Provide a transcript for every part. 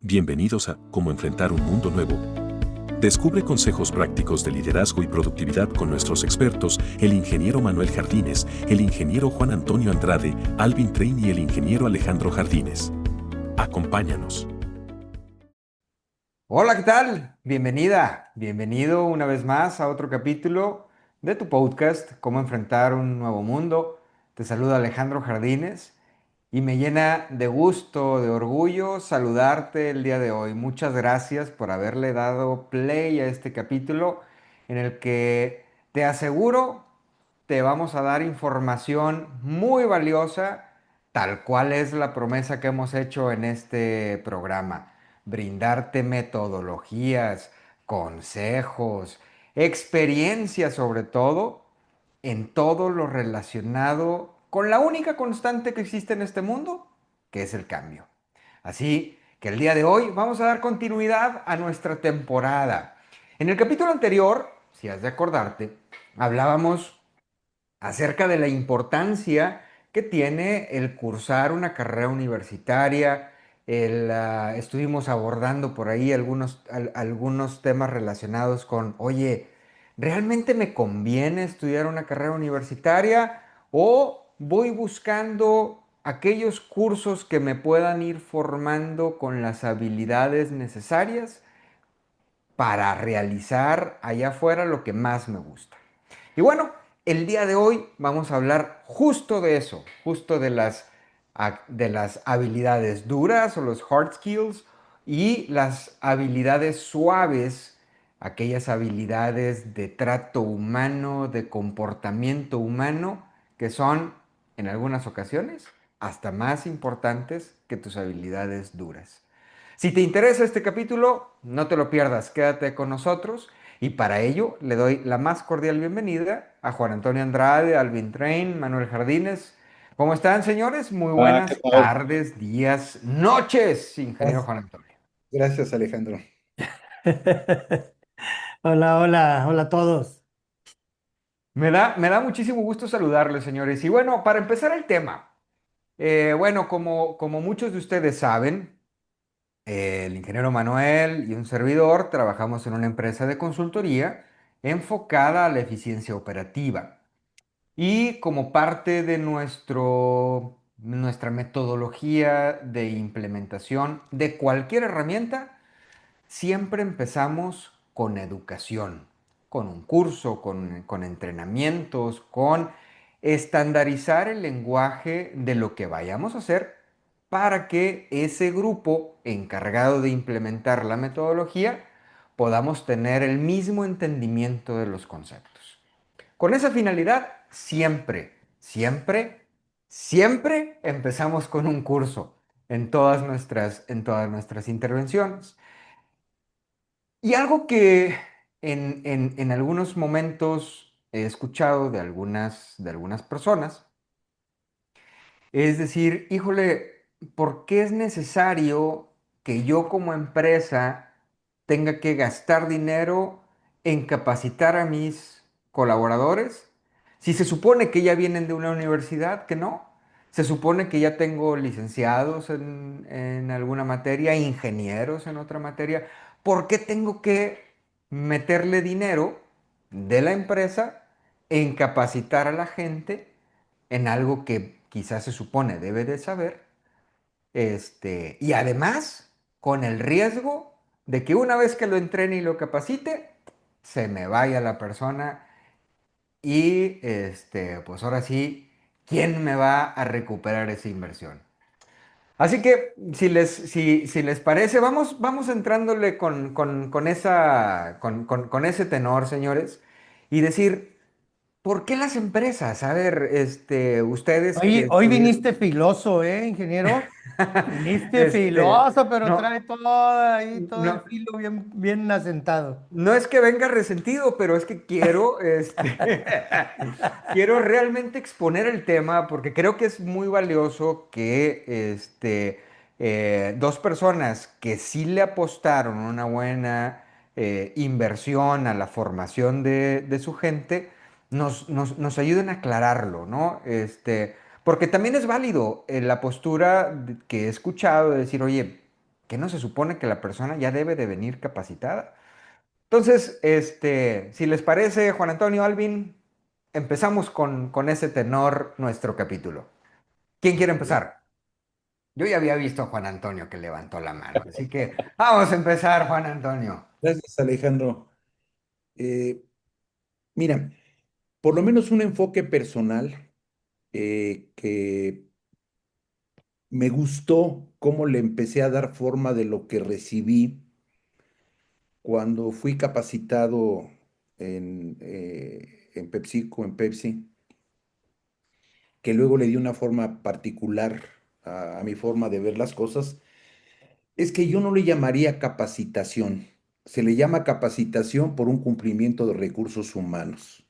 Bienvenidos a Cómo enfrentar un mundo nuevo. Descubre consejos prácticos de liderazgo y productividad con nuestros expertos, el ingeniero Manuel Jardines, el ingeniero Juan Antonio Andrade, Alvin Train y el ingeniero Alejandro Jardines. Acompáñanos. Hola, ¿qué tal? Bienvenida, bienvenido una vez más a otro capítulo de tu podcast, Cómo enfrentar un nuevo mundo. Te saluda Alejandro Jardines y me llena de gusto, de orgullo saludarte el día de hoy. Muchas gracias por haberle dado play a este capítulo en el que te aseguro te vamos a dar información muy valiosa, tal cual es la promesa que hemos hecho en este programa. Brindarte metodologías, consejos, experiencias sobre todo, en todo lo relacionado con la única constante que existe en este mundo, que es el cambio. Así que el día de hoy vamos a dar continuidad a nuestra temporada. En el capítulo anterior, si has de acordarte, hablábamos acerca de la importancia que tiene el cursar una carrera universitaria. Estuvimos abordando por ahí algunos temas relacionados con, oye, ¿realmente me conviene estudiar una carrera universitaria o voy buscando aquellos cursos que me puedan ir formando con las habilidades necesarias para realizar allá afuera lo que más me gusta? Y bueno, el día de hoy vamos a hablar justo de eso, justo de las habilidades duras o los hard skills y las habilidades suaves, aquellas habilidades de trato humano, de comportamiento humano, que son en algunas ocasiones hasta más importantes que tus habilidades duras. Si te interesa este capítulo, no te lo pierdas, quédate con nosotros. Y para ello le doy la más cordial bienvenida a Juan Antonio Andrade, Alvin Train, Manuel Jardines. ¿Cómo están, señores? Muy Ah, ¿qué buenas tal? tardes, días, noches, ingeniero Gracias, Juan Antonio. gracias, Alejandro. Hola, hola, hola a todos. Me da muchísimo gusto saludarles, señores. Y bueno, para empezar el tema, bueno, como muchos de ustedes saben, el ingeniero Manuel y un servidor trabajamos en una empresa de consultoría enfocada a la eficiencia operativa. Y como parte de nuestra metodología de implementación de cualquier herramienta, siempre empezamos con educación, con un curso, con entrenamientos, con estandarizar el lenguaje de lo que vayamos a hacer para que ese grupo encargado de implementar la metodología podamos tener el mismo entendimiento de los conceptos. Con esa finalidad, siempre empezamos con un curso en todas nuestras intervenciones. Y algo que en algunos momentos he escuchado de algunas personas es decir, híjole, ¿por qué es necesario que yo como empresa tenga que gastar dinero en capacitar a mis colaboradores? Si se supone que ya vienen de una universidad, que no. Se supone que ya tengo licenciados en alguna materia, ingenieros en otra materia. ¿Por qué tengo que meterle dinero de la empresa en capacitar a la gente en algo que quizás se supone debe de saber, y además con el riesgo de que una vez que lo entrene y lo capacite, se me vaya la persona y pues ahora sí, ¿quién me va a recuperar esa inversión? Así que si les parece, vamos entrándole con ese tenor, señores, y decir, ¿por qué las empresas? A ver, ustedes que Hoy estuvieron. viniste filoso, ¿eh, ingeniero? Viniste Este, filoso, pero no, trae todo ahí, todo el no, filo bien, bien asentado. no es que venga resentido, pero es que quiero, quiero realmente exponer el tema porque creo que es muy valioso que, dos personas que sí le apostaron una buena inversión a la formación de su gente, nos ayuden a aclararlo, ¿no? Porque también es válido la postura que he escuchado de decir, oye, que no se supone que la persona ya debe de venir capacitada. Entonces, si les parece, Juan Antonio, Alvin, empezamos con ese tenor nuestro capítulo. ¿Quién quiere Muy bien. empezar? Yo ya había visto a Juan Antonio que levantó la mano, así que vamos a empezar, Juan Antonio. Gracias, Alejandro. Eh, Mira, por lo menos un enfoque personal que me gustó cómo le empecé a dar forma de lo que recibí cuando fui capacitado en PepsiCo, en Pepsi, que luego le di una forma particular a mi forma de ver las cosas. Es que yo no le llamaría capacitación. Se le llama capacitación por un cumplimiento de recursos humanos.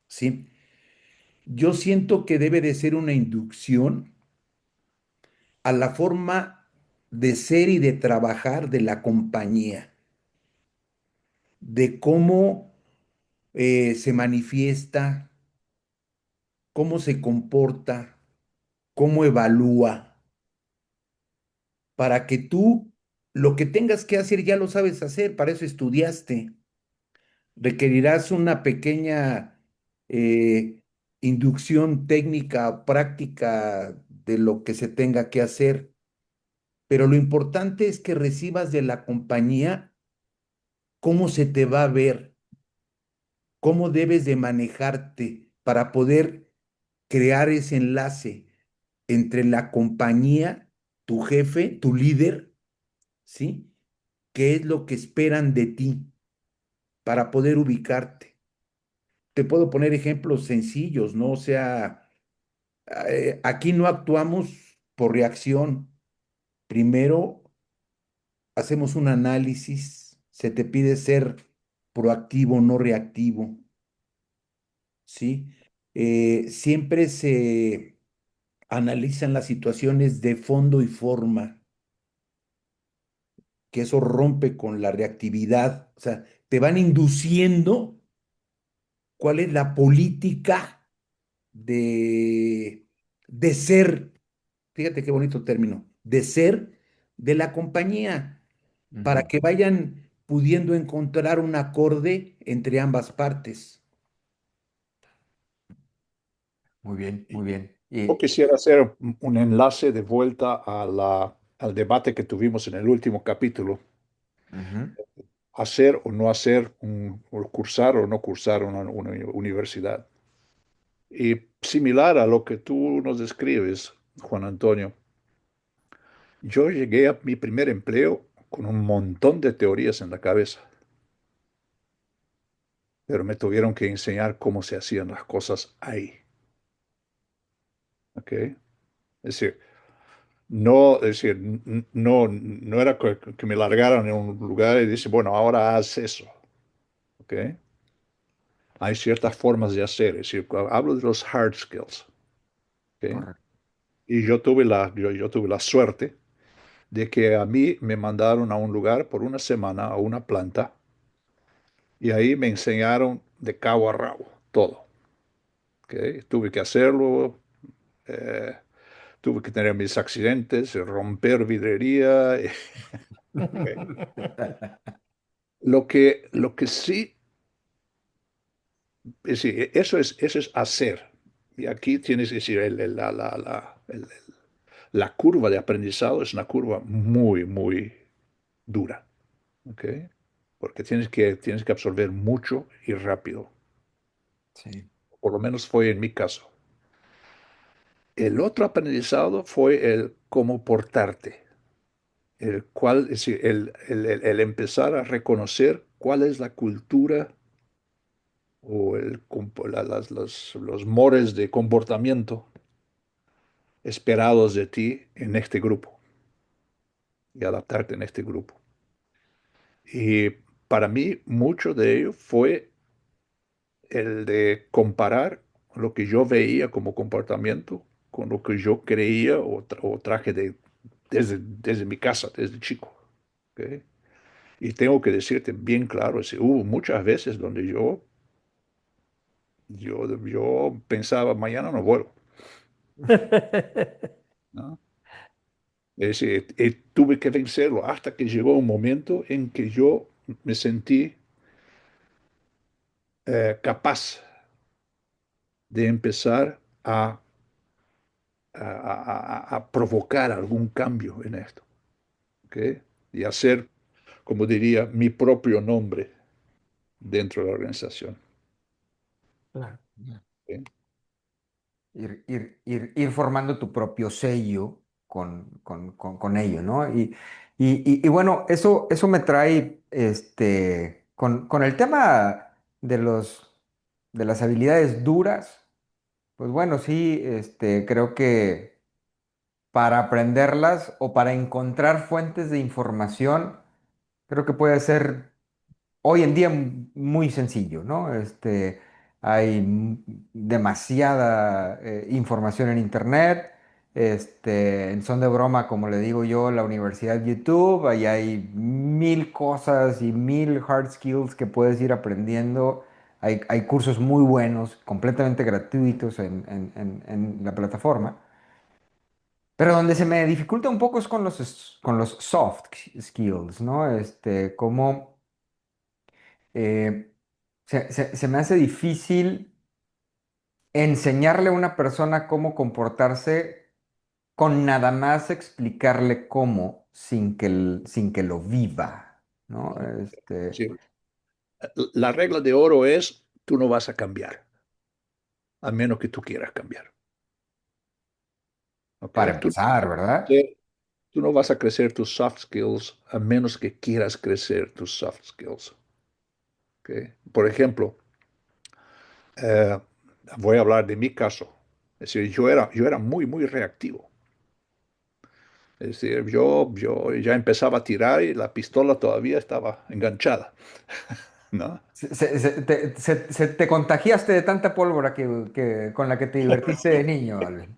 ¿Sí? Yo siento que debe de ser una inducción a la forma de ser y de trabajar de la compañía, de cómo se manifiesta, cómo se comporta, cómo evalúa, para que tú lo que tengas que hacer ya lo sabes hacer, para eso estudiaste. Requerirás una pequeña eh, inducción técnica, práctica de lo que se tenga que hacer, pero lo importante es que recibas de la compañía cómo se te va a ver, cómo debes de manejarte para poder crear ese enlace entre la compañía, tu jefe, tu líder, ¿sí? ¿Qué es lo que esperan de ti para poder ubicarte? Te puedo poner ejemplos sencillos, ¿no? O sea, aquí no actuamos por reacción. Primero hacemos un análisis, se te pide ser proactivo, no reactivo, ¿sí? Siempre se analizan las situaciones de fondo y forma, que eso rompe con la reactividad, o sea, te van induciendo cuál es la política de, de ser, fíjate qué bonito término, de ser de la compañía, para Ujú. que vayan pudiendo encontrar un acorde entre ambas partes. Muy bien, muy Y bien. yo quisiera hacer un enlace de vuelta al debate que tuvimos en el último capítulo, Ujú, hacer o no hacer, o cursar o no cursar una universidad. Y similar a lo que tú nos describes, Juan Antonio, yo llegué a mi primer empleo con un montón de teorías en la cabeza, pero me tuvieron que enseñar cómo se hacían las cosas ahí. ¿Ok? Es decir, no, es decir, no era que me largaran en un lugar y dice, bueno, ahora haz eso, ¿ok? Hay ciertas formas de hacer, es decir, hablo de los hard skills, ¿ok? correcto. Y yo tuve la suerte de que a mí me mandaron a un lugar por una semana, a una planta, y ahí me enseñaron de cabo a rabo todo, ¿ok? Tuve que hacerlo, eh, tuve que tener mis accidentes, romper vidrería, ¿ok? Lo que sí, sí, eso es hacer. Y aquí tienes que decir, la curva de aprendizado es una curva muy, muy dura, ¿ok? Porque tienes que absorber mucho y rápido. Sí. Por lo menos fue en mi caso. El otro aprendizaje fue el cómo portarte, el cual, es decir, el empezar a reconocer cuál es la cultura o los mores de comportamiento esperados de ti en este grupo y adaptarte en este grupo. Y para mí, mucho de ello fue el de comparar lo que yo veía como comportamiento con lo que yo creía o traje desde mi casa, desde chico. ¿Ok? Y tengo que decirte bien claro, hubo muchas veces donde yo pensaba, mañana no vuelvo, ¿no? Es decir, tuve que vencerlo hasta que llegó un momento en que yo me sentí capaz de empezar a provocar algún cambio en esto, ¿ok? Y hacer, como diría, mi propio nombre dentro de la organización. Claro. ¿Ok? Ir formando tu propio sello con ello, ¿no? Y bueno, eso me trae con el tema de las habilidades duras, pues bueno, sí, creo que para aprenderlas o para encontrar fuentes de información, creo que puede ser hoy en día muy sencillo, ¿no? Hay demasiada información en internet. En son de broma, como le digo yo, la Universidad YouTube, ahí hay mil cosas y mil hard skills que puedes ir aprendiendo. Hay cursos muy buenos, completamente gratuitos en la plataforma. Pero donde se me dificulta un poco es con los soft skills, ¿no? Cómo se me hace difícil enseñarle a una persona cómo comportarse con nada más explicarle cómo sin que lo viva, ¿no? Sí, la regla de oro es, tú no vas a cambiar, a menos que tú quieras cambiar. ¿Ok? Para Tú, empezar, ¿verdad? eh, tú no vas a crecer tus soft skills a menos que quieras crecer tus soft skills. ¿Ok? Por ejemplo, eh, voy a hablar de mi caso. Es decir, yo era muy, muy reactivo. Es decir, yo ya empezaba a tirar y la pistola todavía estaba enganchada, ¿no? Se te contagiaste de tanta pólvora con la que te divertiste de niño, Alvin.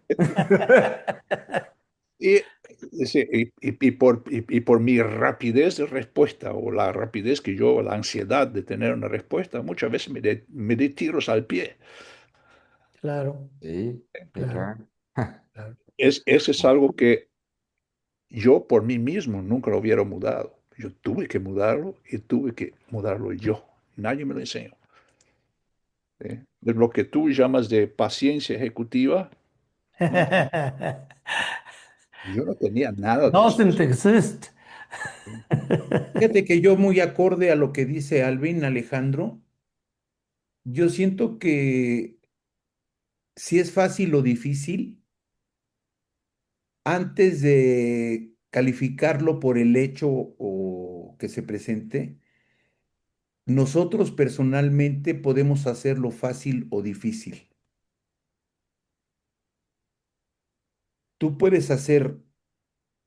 Y, sí, y por mi rapidez de respuesta o la rapidez que yo, la ansiedad de tener una respuesta, muchas veces me di tiros al pie. Claro, Sí, sí, claro, claro. claro. Eso es algo que yo por mí mismo nunca lo hubiera mudado. Yo tuve que mudarlo y tuve que mudarlo yo. Nadie me lo enseñó. ¿Sí? De lo que tú llamas de paciencia ejecutiva, ¿no? Yo no tenía nada de eso. Doesn't exist. Fíjate que yo muy acorde a lo que dice Alvin, Alejandro, yo siento que si es fácil o difícil, antes de calificarlo por el hecho o que se presente, nosotros personalmente podemos hacerlo fácil o difícil. Tú puedes hacer,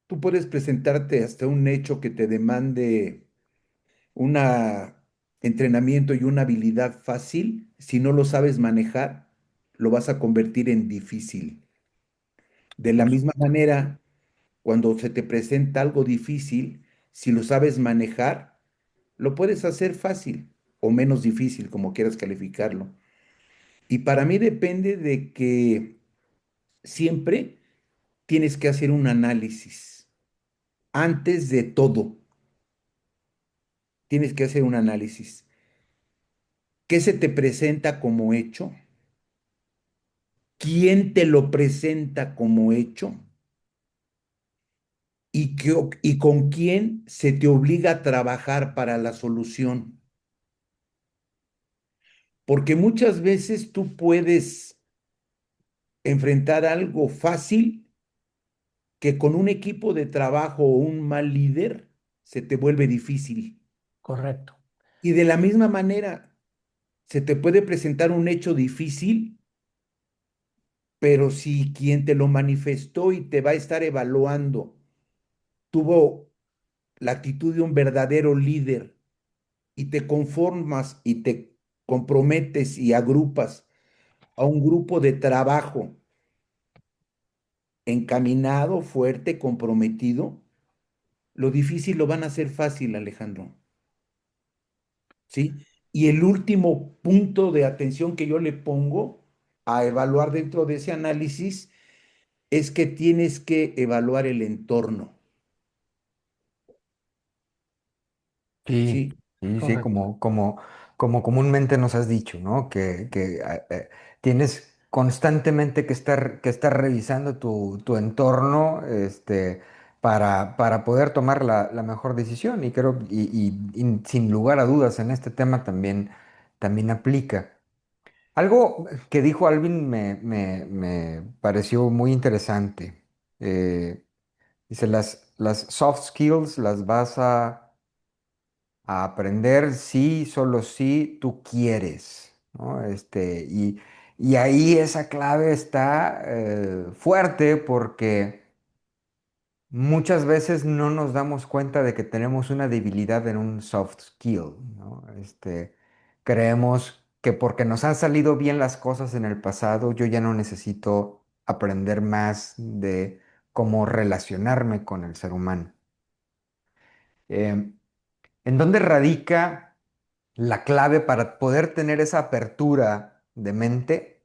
tú puedes presentarte hasta un hecho que te demande un entrenamiento y una habilidad fácil. Si no lo sabes manejar, lo vas a convertir en difícil. De la misma manera, cuando se te presenta algo difícil, si lo sabes manejar, lo puedes hacer fácil o menos difícil, como quieras calificarlo. Y para mí depende de que siempre tienes que hacer un análisis. Antes de todo, tienes que hacer un análisis. ¿Qué se te presenta como hecho? ¿Quién te lo presenta como hecho? ¿Y con quién se te obliga a trabajar para la solución? Porque muchas veces tú puedes enfrentar algo fácil que con un equipo de trabajo o un mal líder se te vuelve difícil. Correcto. Y de la misma manera, se te puede presentar un hecho difícil, pero si quien te lo manifestó y te va a estar evaluando tuvo la actitud de un verdadero líder y te conformas y te comprometes y agrupas a un grupo de trabajo encaminado, fuerte, comprometido, lo difícil lo van a hacer fácil, Alejandro. ¿Sí? Y el último punto de atención que yo le pongo a evaluar dentro de ese análisis es que tienes que evaluar el entorno. Sí, Sí, sí, Correcto. como comúnmente nos has dicho, ¿no? Que tienes constantemente que estar revisando tu entorno, para poder tomar la mejor decisión. Y creo, y sin lugar a dudas, en este tema también aplica. Algo que dijo Alvin me pareció muy interesante. Dice, las soft skills las vas a aprender si, solo si tú quieres, ¿no? Y ahí esa clave está fuerte porque muchas veces no nos damos cuenta de que tenemos una debilidad en un soft skill, ¿no? Creemos que porque nos han salido bien las cosas en el pasado, yo ya no necesito aprender más de cómo relacionarme con el ser humano. Em, ¿En dónde radica la clave para poder tener esa apertura de mente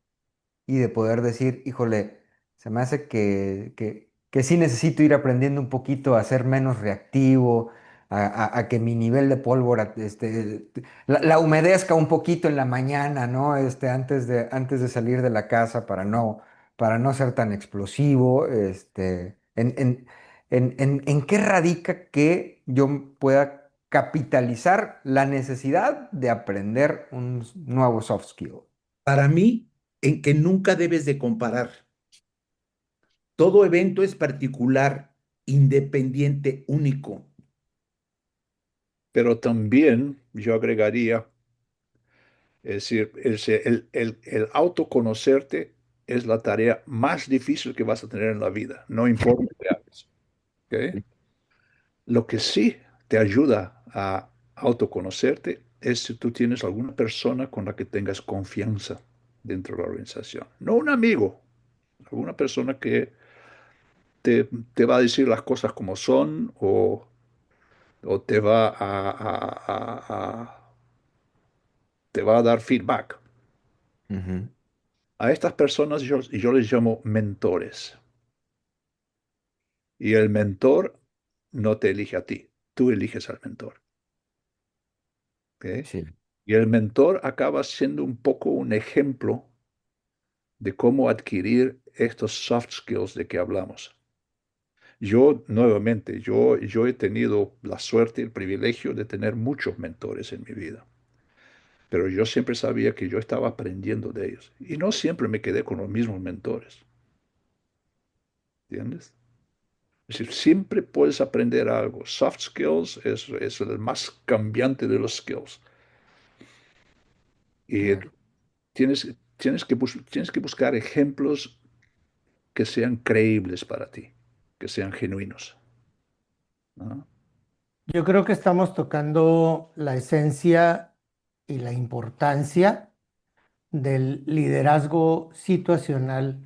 y de poder decir, híjole, se me hace que sí necesito ir aprendiendo un poquito a ser menos reactivo, a que mi nivel de pólvora la humedezca un poquito en la mañana, ¿no? Antes de salir de la casa para no ser tan explosivo. ¿En qué radica que yo pueda capitalizar la necesidad de aprender un nuevo soft skill? para mí, en que nunca debes de comparar. Todo evento es particular, independiente, único. Pero también yo agregaría, es decir, el autoconocerte es la tarea más difícil que vas a tener en la vida, no importa qué hagas. ¿Ok? Lo que sí te ayuda a autoconocerte es si tú tienes alguna persona con la que tengas confianza dentro de la organización. No un amigo, alguna persona que te va a decir las cosas como son o te va a dar feedback. Ujú. A estas personas yo les llamo mentores. Y el mentor no te elige a ti, tú eliges al mentor. ¿Ok? Sí. Y el mentor acaba siendo un poco un ejemplo de cómo adquirir estos soft skills de que hablamos. Yo, nuevamente, yo he tenido la suerte y el privilegio de tener muchos mentores en mi vida, pero yo siempre sabía que yo estaba aprendiendo de ellos y no siempre me quedé con los mismos mentores, ¿entiendes? Es decir, siempre puedes aprender algo. Soft skills es el más cambiante de los skills y Claro. tienes que buscar ejemplos que sean creíbles para ti, que sean genuinos, ¿no? Yo creo que estamos tocando la esencia y la importancia del liderazgo situacional,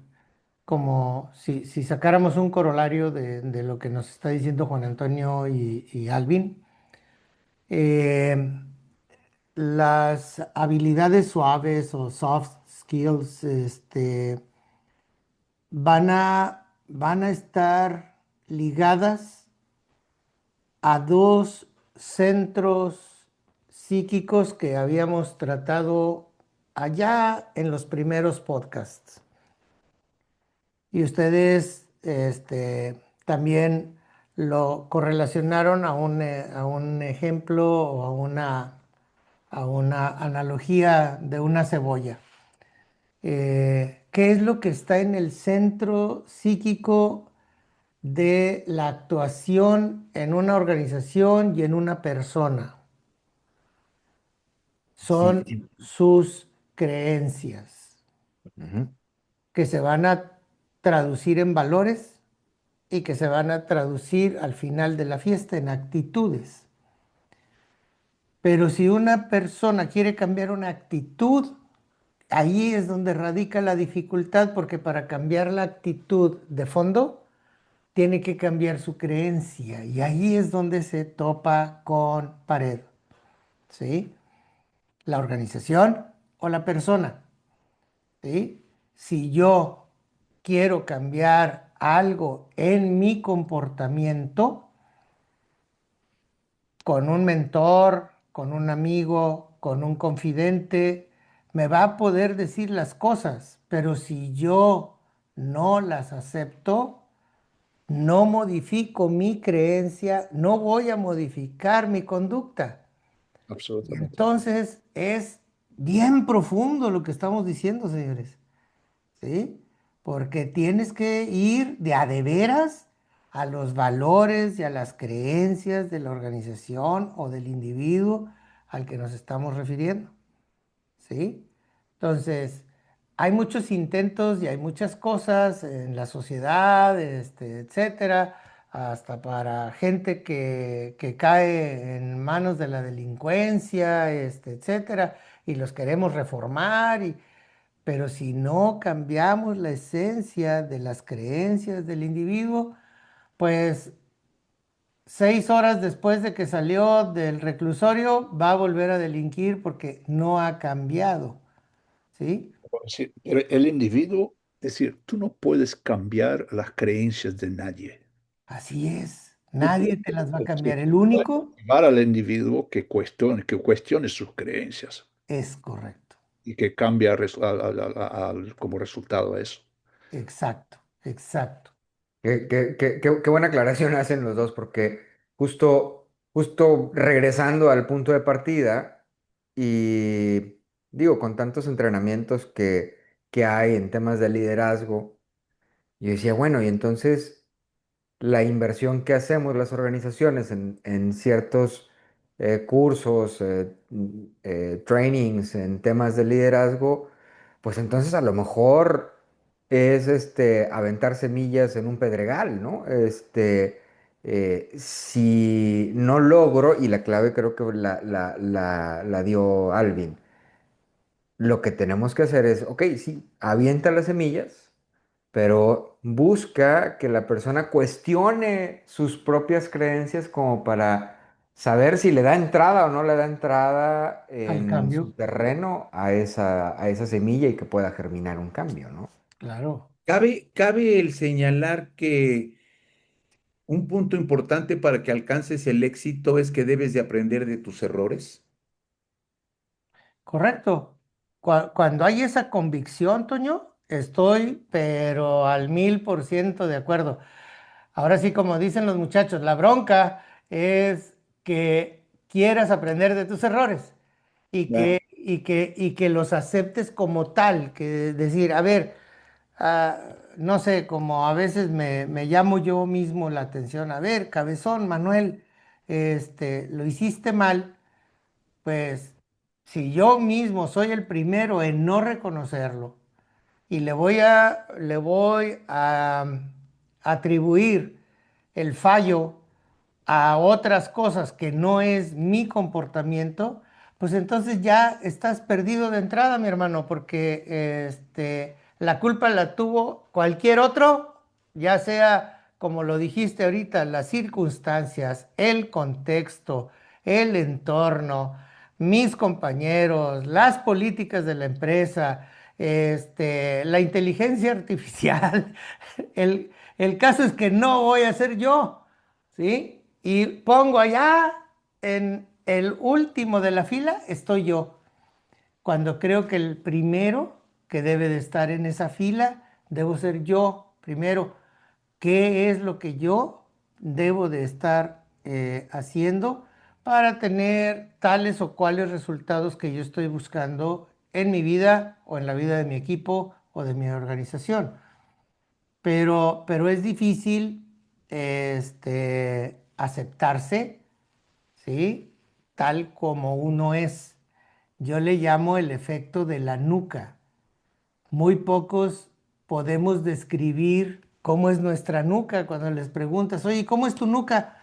como si sacáramos un corolario de lo que nos está diciendo Juan Antonio y Alvin. eh, las habilidades suaves o soft skills, van a estar ligadas a dos centros psíquicos que habíamos tratado allá en los primeros podcasts. Y ustedes, también lo correlacionaron a un ejemplo o a una analogía de una cebolla. ¿Qué es lo que está en el centro psíquico de la actuación en una organización y en una persona? Sí, Son sí. sus creencias, Ujú. que se van a traducir en valores y que se van a traducir al final de la fiesta en actitudes. Pero si una persona quiere cambiar una actitud, ahí es donde radica la dificultad, porque para cambiar la actitud de fondo, tiene que cambiar su creencia y ahí es donde se topa con pared, ¿sí? La organización o la persona, ¿sí? Si yo quiero cambiar algo en mi comportamiento con un mentor, con un amigo, con un confidente, me va a poder decir las cosas, pero si yo no las acepto, no modifico mi creencia, no voy a modificar mi conducta. Y Absolutamente. entonces es bien profundo lo que estamos diciendo, señores. ¿Sí? Porque tienes que ir de veras a los valores y a las creencias de la organización o del individuo al que nos estamos refiriendo, ¿sí? Entonces, hay muchos intentos y hay muchas cosas en la sociedad, etcétera, hasta para gente que cae en manos de la delincuencia, etcétera, y los queremos reformar pero si no cambiamos la esencia de las creencias del individuo, pues 6 horas después de que salió del reclusorio va a volver a delinquir porque no ha cambiado, ¿sí? Sí, pero el individuo, es decir, tú no puedes cambiar las creencias de nadie. Así es. Tú Nadie puedes, te las va a sí, cambiar. El puedes único motivar al individuo que cuestione sus creencias es correcto. y que cambie como resultado a eso. Exacto, exacto. Qué buena aclaración hacen los dos, porque justo regresando al punto de partida, y digo, con tantos entrenamientos que hay en temas de liderazgo, yo decía, bueno, y entonces la inversión que hacemos las organizaciones en ciertos cursos, trainings en temas de liderazgo, pues entonces a lo mejor es aventar semillas en un pedregal, ¿no? Si no logro, y la clave creo que la dio Alvin, lo que tenemos que hacer es, ok, sí, avienta las semillas, pero busca que la persona cuestione sus propias creencias como para saber si le da entrada o no le da entrada Al en su cambio, terreno a esa semilla y que pueda germinar un cambio, ¿no? claro. Cabe el señalar que un punto importante para que alcances el éxito es que debes de aprender de tus errores. Correcto. Cuando hay esa convicción, Toño, estoy, pero al 1000% de acuerdo. Ahora sí, como dicen los muchachos, la bronca es que quieras aprender de tus errores Ya. y que los aceptes como tal, que decir, a ver, no sé, como a veces me llamo yo mismo la atención, a ver, cabezón, Manuel, lo hiciste mal, pues si yo mismo soy el primero en no reconocerlo y le voy a atribuir el fallo a otras cosas que no es mi comportamiento, pues entonces ya estás perdido de entrada, mi hermano, porque la culpa la tuvo cualquier otro, ya sea, como lo dijiste ahorita, las circunstancias, el contexto, el entorno, mis compañeros, las políticas de la empresa, la inteligencia artificial. El caso es que no voy a ser yo. ¿Sí? Y pongo allá en el último de la fila, estoy yo, cuando creo que el primero que debe de estar en esa fila, debo ser yo primero. ¿Qué es lo que yo debo de estar haciendo para tener tales o cuales resultados que yo estoy buscando en mi vida o en la vida de mi equipo o de mi organización? Pero es difícil aceptarse, ¿sí? Tal como uno es. Yo le llamo el efecto de la nuca. Muy pocos podemos describir cómo es nuestra nuca cuando les preguntas, oye, ¿cómo es tu nuca?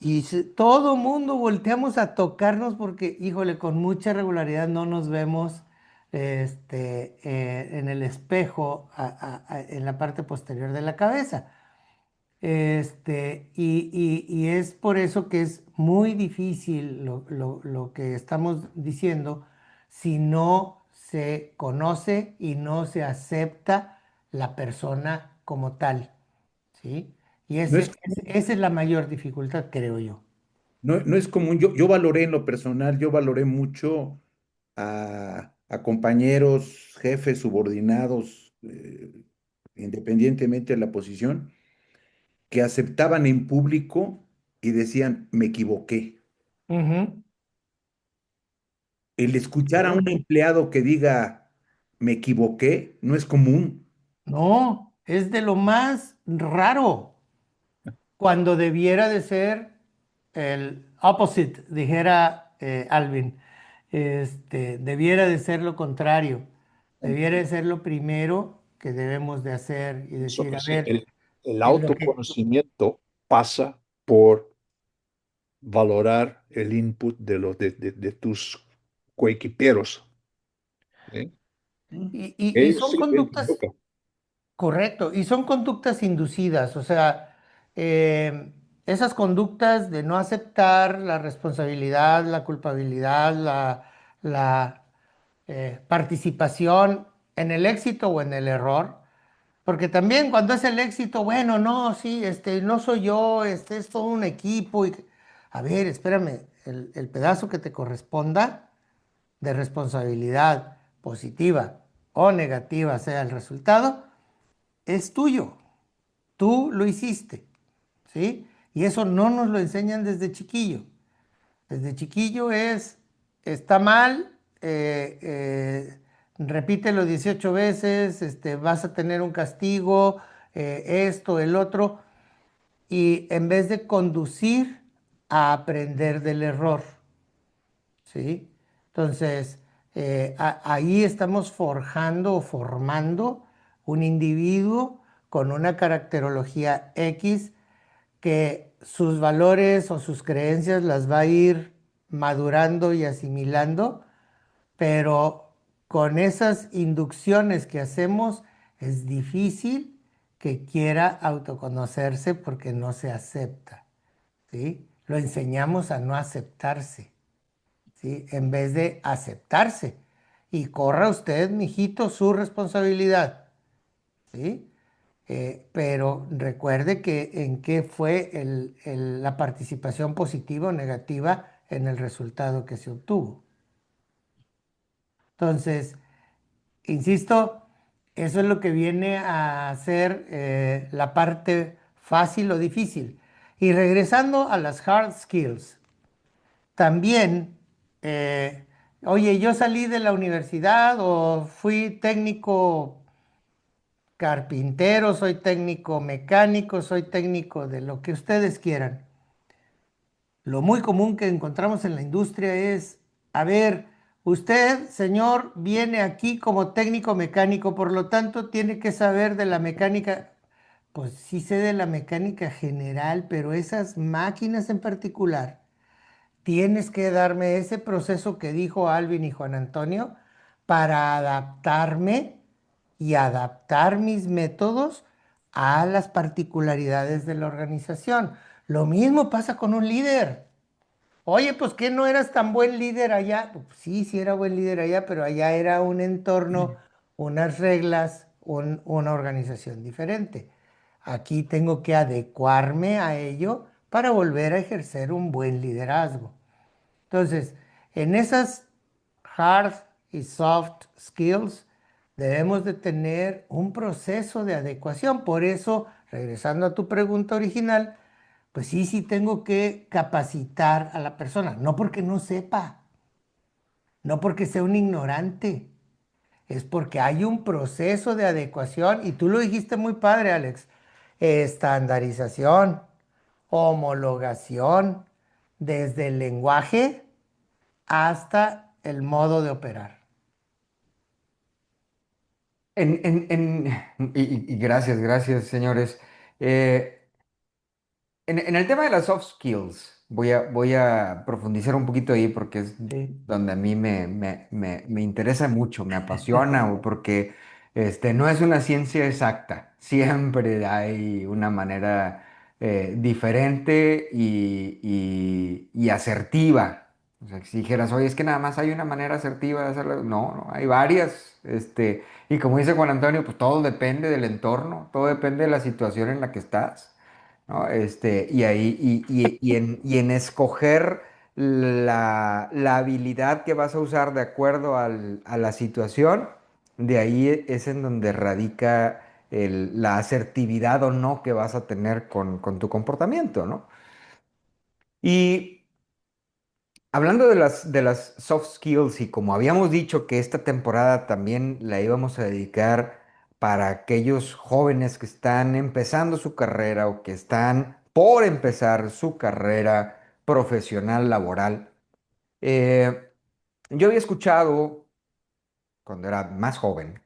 Y todo mundo volteamos a tocarnos porque, híjole, con mucha regularidad no nos vemos en el espejo en la parte posterior de la cabeza. Y es por eso que es muy difícil lo que estamos diciendo si no se conoce y no se acepta la persona como tal. ¿sí? Y No es, esa es la mayor dificultad, creo yo. no es común. Yo valoré en lo personal, yo valoré mucho a compañeros, jefes, subordinados, independientemente de la posición, que aceptaban en público y decían, me equivoqué. Ujú. El escuchar a Sí. un empleado que diga, me equivoqué, no es común. No, es de lo más raro, cuando debiera de ser el opposite, dijera Alvin. Debiera de ser lo contrario, debiera de ser lo primero que debemos de hacer y decir, a Sí, ver, el en lo que, autoconocimiento pasa por valorar el input de tus coequiperos. ¿Sí? y Ellos son sirven de conductas, boca. correcto, y son conductas inducidas, o sea, esas conductas de no aceptar la responsabilidad, la culpabilidad, la participación en el éxito o en el error. Porque también cuando es el éxito, bueno, no, sí, no soy yo, es todo un equipo. A ver, espérame, el pedazo que te corresponda de responsabilidad positiva o negativa sea el resultado, es tuyo. Tú lo hiciste, ¿sí? Y eso no nos lo enseñan desde chiquillo. Desde chiquillo está mal, repítelo 18 veces, vas a tener un castigo, esto, el otro, y en vez de conducir a aprender del error, ¿sí? Entonces, ahí estamos forjando o formando un individuo con una caracterología X que sus valores o sus creencias las va a ir madurando y asimilando, pero con esas inducciones que hacemos es difícil que quiera autoconocerse porque no se acepta, ¿sí? Lo enseñamos a no aceptarse, ¿sí? En vez de aceptarse. Y corra usted, mijito, su responsabilidad, ¿sí? Pero recuerde que en qué fue la participación positiva o negativa en el resultado que se obtuvo. Entonces, insisto, eso es lo que viene a ser la parte fácil o difícil. Y regresando a las hard skills, también, eh, oye, yo salí de la universidad o fui técnico carpintero, soy técnico mecánico, soy técnico de lo que ustedes quieran. Lo muy común que encontramos en la industria es, a ver, usted, señor, viene aquí como técnico mecánico, por lo tanto tiene que saber de la mecánica. Pues sí sé de la mecánica general, pero esas máquinas en particular, tienes que darme ese proceso que dijo Alvin y Juan Antonio para adaptarme y adaptar mis métodos a las particularidades de la organización. Lo mismo pasa con un líder. Oye, pues que no eras tan buen líder allá. Pues, sí, sí era buen líder allá, pero allá era un entorno, unas reglas, una organización diferente. Aquí tengo que adecuarme a ello para volver a ejercer un buen liderazgo. Entonces, en esas hard y soft skills debemos de tener un proceso de adecuación. Por eso, regresando a tu pregunta original, pues sí, sí tengo que capacitar a la persona, no porque no sepa, no porque sea un ignorante, es porque hay un proceso de adecuación y tú lo dijiste muy padre, Alex, estandarización, homologación, desde el lenguaje hasta el modo de operar. Y gracias, gracias, señores. Eh, en el tema de las soft skills, voy a profundizar un poquito ahí porque es Sí. donde a mí me interesa mucho, me apasiona, o porque no es una ciencia exacta. Siempre hay una manera diferente y asertiva O sea, si dijeras, oye, es que nada más hay una manera asertiva de hacerlo. No, no, hay varias. Y como dice Juan Antonio, pues todo depende del entorno, todo depende de la situación en la que estás, ¿no? Y ahí, y en escoger la habilidad que vas a usar de acuerdo a la situación, de ahí es en donde radica la asertividad o no que vas a tener con tu comportamiento, ¿no? Y hablando de las soft skills y como habíamos dicho que esta temporada también la íbamos a dedicar para aquellos jóvenes que están empezando su carrera o que están por empezar su carrera profesional laboral, eh, yo había escuchado, cuando era más joven,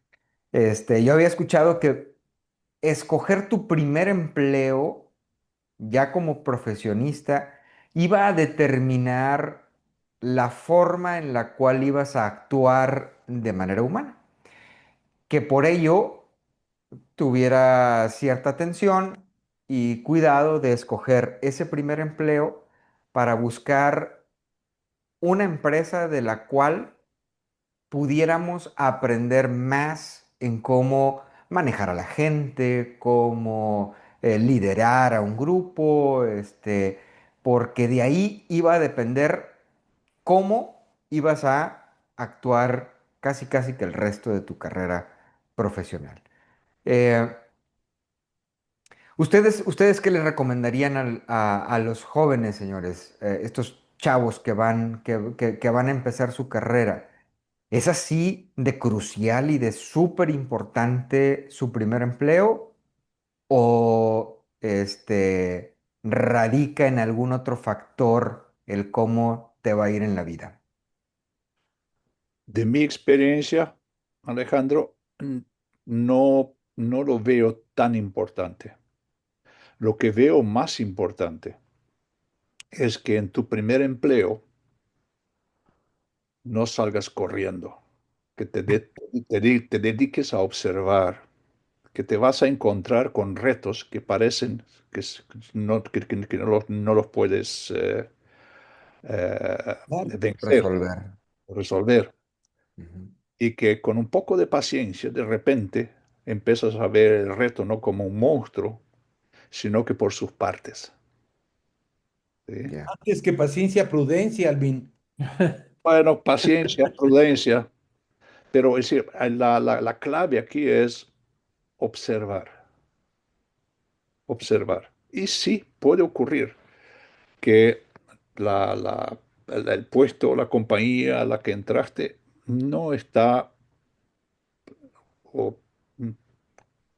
yo había escuchado que escoger tu primer empleo ya como profesionista, iba a determinar la forma en la cual ibas a actuar de manera humana. Que por ello tuviera cierta atención y cuidado de escoger ese primer empleo para buscar una empresa de la cual pudiéramos aprender más en cómo manejar a la gente, cómo liderar a un grupo, porque de ahí iba a depender cómo ibas a actuar casi casi que el resto de tu carrera profesional. Eh, ¿ustedes qué les recomendarían a los jóvenes, señores, estos chavos que van a empezar su carrera? ¿Es así de crucial y de súper importante su primer empleo o radica en algún otro factor el cómo te va a ir en la vida? De mi experiencia, Alejandro, no lo veo tan importante. Lo que veo más importante es que en tu primer empleo no salgas corriendo, que te dediques a observar, que te vas a encontrar con retos que parecen que no los puedes Claro. vencer Resolver. o resolver, Ujú. y que con un poco de paciencia, de repente, empiezas a ver el reto no como un monstruo, sino que por sus partes. ¿Sí? Ya, Antes que paciencia, prudencia, Alvin. Bueno, paciencia, prudencia, pero es decir, la clave aquí es observar, observar. Y sí, puede ocurrir que el puesto, la compañía a la que entraste no está o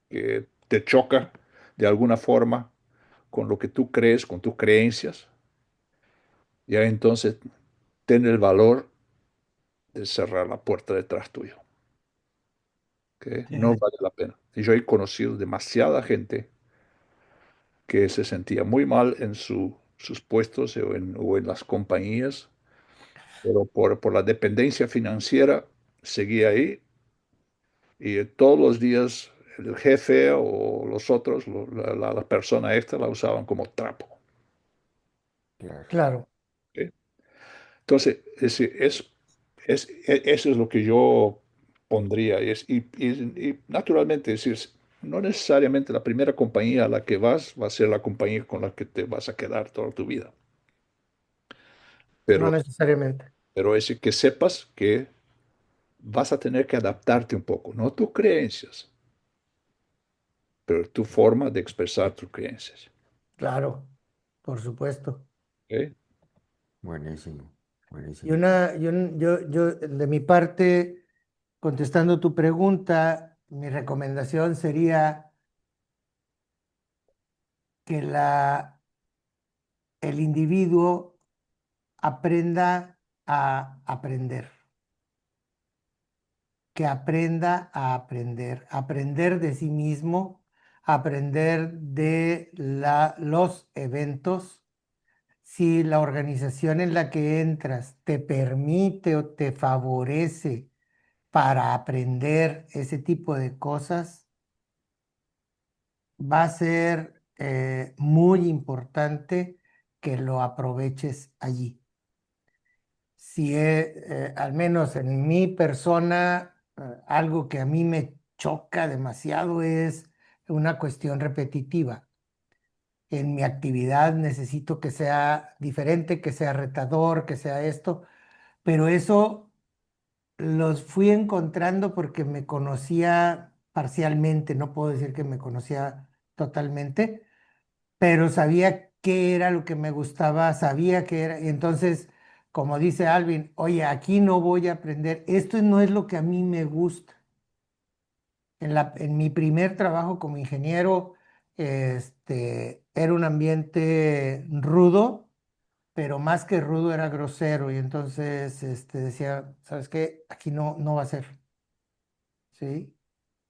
que te choca de alguna forma con lo que tú crees, con tus creencias, ya entonces ten el valor de cerrar la puerta detrás tuyo, ¿ok? Sí. No vale la pena. Y yo he conocido demasiada gente que se sentía muy mal en sus puestos o en las compañías, pero por la dependencia financiera seguía ahí y todos los días el jefe o los otros, la persona esta la usaban como trapo. claro. Claro, ¿Ok? Entonces, eso es lo que yo pondría. Y naturalmente, es decir, no necesariamente la primera compañía a la que vas va a ser la compañía con la que te vas a quedar toda tu vida. no Pero, necesariamente. pero es que sepas que vas a tener que adaptarte un poco, no tus creencias, pero tu forma de expresar tus creencias. Claro, por supuesto. ¿Ok? Buenísimo, Y buenísimo. una, yo, de mi parte, contestando tu pregunta, mi recomendación sería que el individuo aprenda a aprender, que aprenda a aprender, aprender de sí mismo, aprender de los eventos. Si la organización en la que entras te permite o te favorece para aprender ese tipo de cosas, va a ser muy importante que lo aproveches allí. si al menos en mi persona, algo que a mí me choca demasiado es una cuestión repetitiva. En mi actividad necesito que sea diferente, que sea retador, que sea esto, pero eso los fui encontrando porque me conocía parcialmente, no puedo decir que me conocía totalmente, pero sabía qué era lo que me gustaba, sabía qué era, y entonces, como dice Alvin, oye, aquí no voy a aprender, esto no es lo que a mí me gusta. En mi primer trabajo como ingeniero, era un ambiente rudo, pero más que rudo era grosero, y entonces decía, ¿sabes qué? Aquí no va a ser, ¿sí?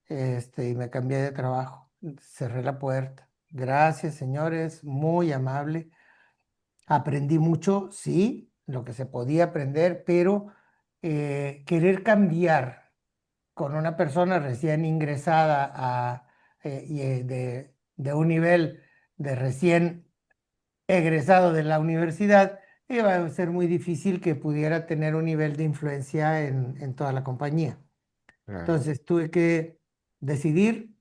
Y me cambié de trabajo, cerré la puerta. Gracias, señores, muy amable. Aprendí mucho, sí, lo que se podía aprender, pero querer cambiar con una persona recién ingresada de un nivel de recién egresado de la universidad, iba a ser muy difícil que pudiera tener un nivel de influencia en toda la compañía. Claro. Entonces tuve que decidir,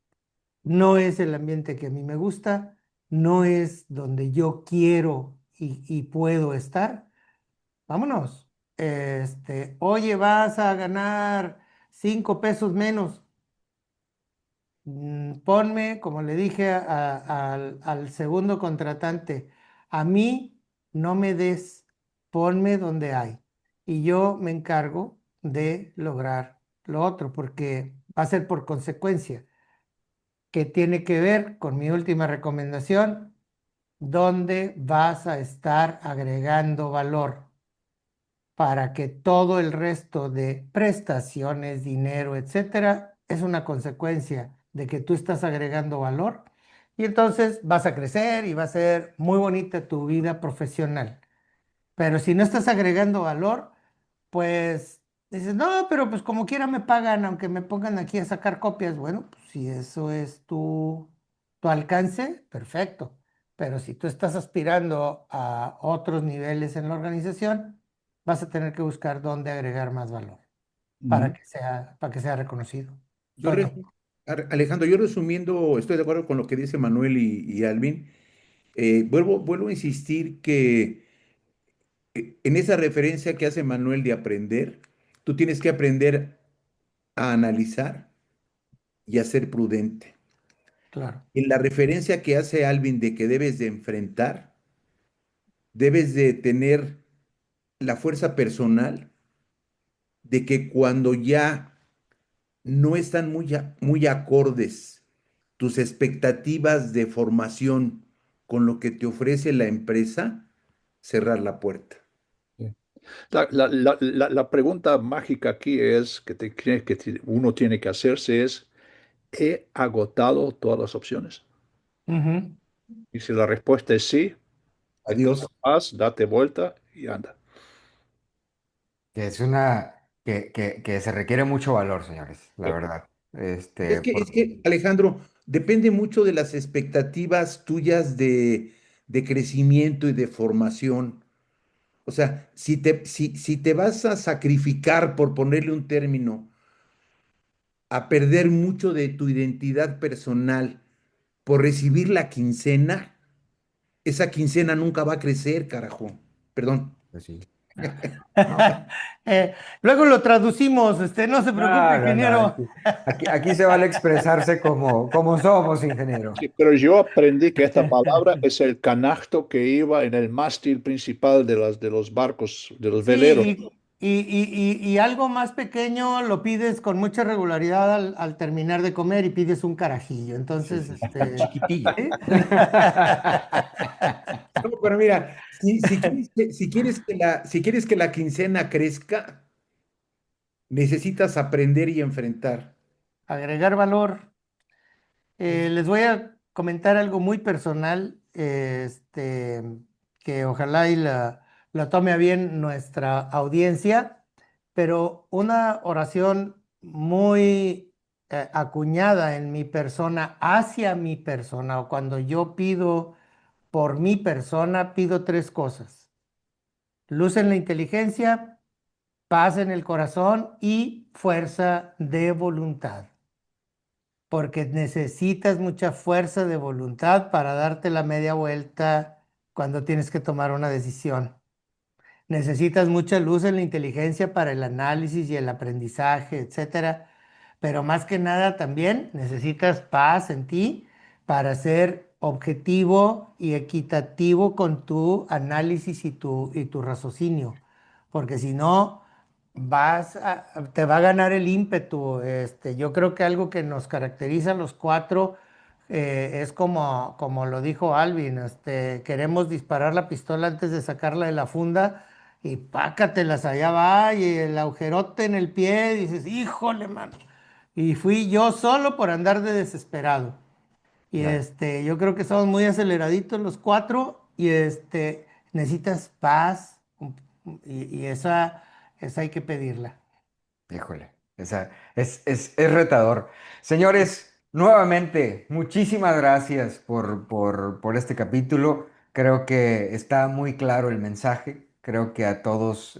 no es el ambiente que a mí me gusta, no es donde yo quiero y puedo estar. Vámonos. Oye, vas a ganar 5 pesos menos. Ponme, como le dije al segundo contratante, a mí no me des, ponme donde hay. Y yo me encargo de lograr lo otro, porque va a ser por consecuencia, que tiene que ver con mi última recomendación, donde vas a estar agregando valor para que todo el resto de prestaciones, dinero, etcétera, es una consecuencia de que tú estás agregando valor y entonces vas a crecer y va a ser muy bonita tu vida profesional. Pero si no estás agregando valor, pues dices, no, pero pues como quiera me pagan, aunque me pongan aquí a sacar copias. Bueno, pues si eso es tu alcance, perfecto. Pero si tú estás aspirando a otros niveles en la organización, vas a tener que buscar dónde agregar más valor Ujú. para que sea reconocido. Yo Toño. Alejandro, yo resumiendo, estoy de acuerdo con lo que dice Manuel y Alvin. Vuelvo a insistir que en esa referencia que hace Manuel de aprender, tú tienes que aprender a analizar y a ser prudente. Claro. En la referencia que hace Alvin de que debes de enfrentar, debes de tener la fuerza personal de que cuando ya no están muy acordes tus expectativas de formación con lo que te ofrece la empresa, cerrar la puerta. Sí. La pregunta mágica aquí es uno tiene que hacerse es, ¿he agotado todas las opciones? Ujú. Y si la respuesta es sí, Adiós. entonces haz, date vuelta y anda. Que es que se requiere mucho valor, señores, la Sí. verdad. Es que, Alejandro, depende mucho de las expectativas tuyas de crecimiento y de formación. O sea, si te vas a sacrificar, por ponerle un término, a perder mucho de tu identidad personal por recibir la quincena, esa quincena nunca va a crecer, carajo. Perdón. Pues sí. No, Luego lo traducimos, no se preocupe, no. ingeniero. Aquí se vale expresarse como somos, ingeniero. Sí, pero yo aprendí que esta palabra es el canasto que iba en el mástil principal de los barcos, de los veleros. Sí, y algo más pequeño lo pides con mucha regularidad al terminar de comer y pides un carajillo. Sí, Entonces, sí, sí. Chiquitillo. ¿sí? No, pero mira, si quieres que la quincena crezca, necesitas aprender y enfrentar. Agregar valor. Les voy a comentar algo muy personal, que ojalá la tome a bien nuestra audiencia, pero una oración muy acuñada en mi persona, hacia mi persona, o cuando yo pido por mi persona, pido tres cosas: luz en la inteligencia, paz en el corazón y fuerza de voluntad, porque necesitas mucha fuerza de voluntad para darte la media vuelta cuando tienes que tomar una decisión. Necesitas mucha luz en la inteligencia para el análisis y el aprendizaje, etcétera. Pero más que nada también necesitas paz en ti para ser objetivo y equitativo con tu análisis y tu raciocinio. Porque si no, te va a ganar el ímpetu. Yo creo que algo que nos caracteriza a los cuatro es como lo dijo Alvin, queremos disparar la pistola antes de sacarla de la funda y pácatelas, allá va, y el agujerote en el pie, dices, híjole, mano. Y fui yo solo por andar de desesperado. Y Ya. yo creo que somos muy aceleraditos los cuatro y necesitas paz y esa hay que pedirla. Híjole, es retador. Señores, nuevamente, muchísimas gracias por este capítulo. Creo que está muy claro el mensaje. Creo que a todos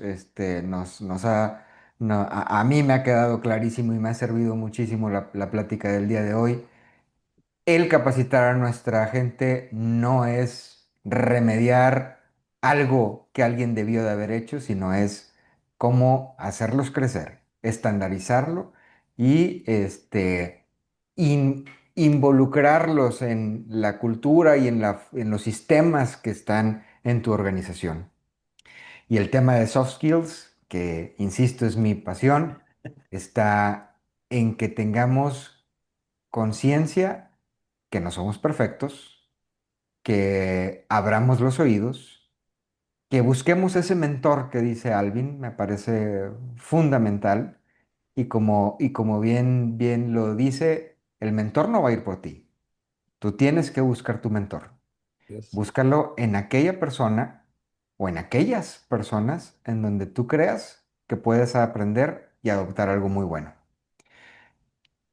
nos ha, a mí me ha quedado clarísimo y me ha servido muchísimo la plática del día de hoy. El capacitar a nuestra gente no es remediar algo que alguien debió de haber hecho, sino es cómo hacerlos crecer, estandarizarlo y in- involucrarlos en la cultura y en los sistemas que están en tu organización. Y el tema de soft skills, que insisto es mi pasión, está en que tengamos conciencia que no somos perfectos, que abramos los oídos, que busquemos ese mentor que dice Alvin, me parece fundamental. Y como bien lo dice, el mentor no va a ir por ti. Tú tienes que buscar tu mentor. Yes. Búscalo en aquella persona o en aquellas personas en donde tú creas que puedes aprender y adoptar algo muy bueno.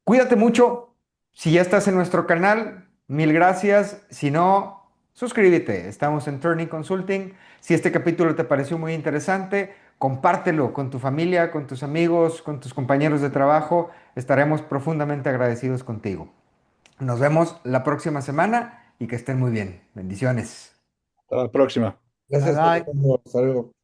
Cuídate mucho. Si ya estás en nuestro canal, mil gracias. Si no, suscríbete. Estamos en Turning Consulting. Si este capítulo te pareció muy interesante, compártelo con tu familia, con tus amigos, con tus compañeros de trabajo. Estaremos profundamente agradecidos contigo. Nos vemos la próxima semana y que estén muy bien. Bendiciones. Hasta la próxima. Bye Gracias, bye. Alejandro. Hasta luego.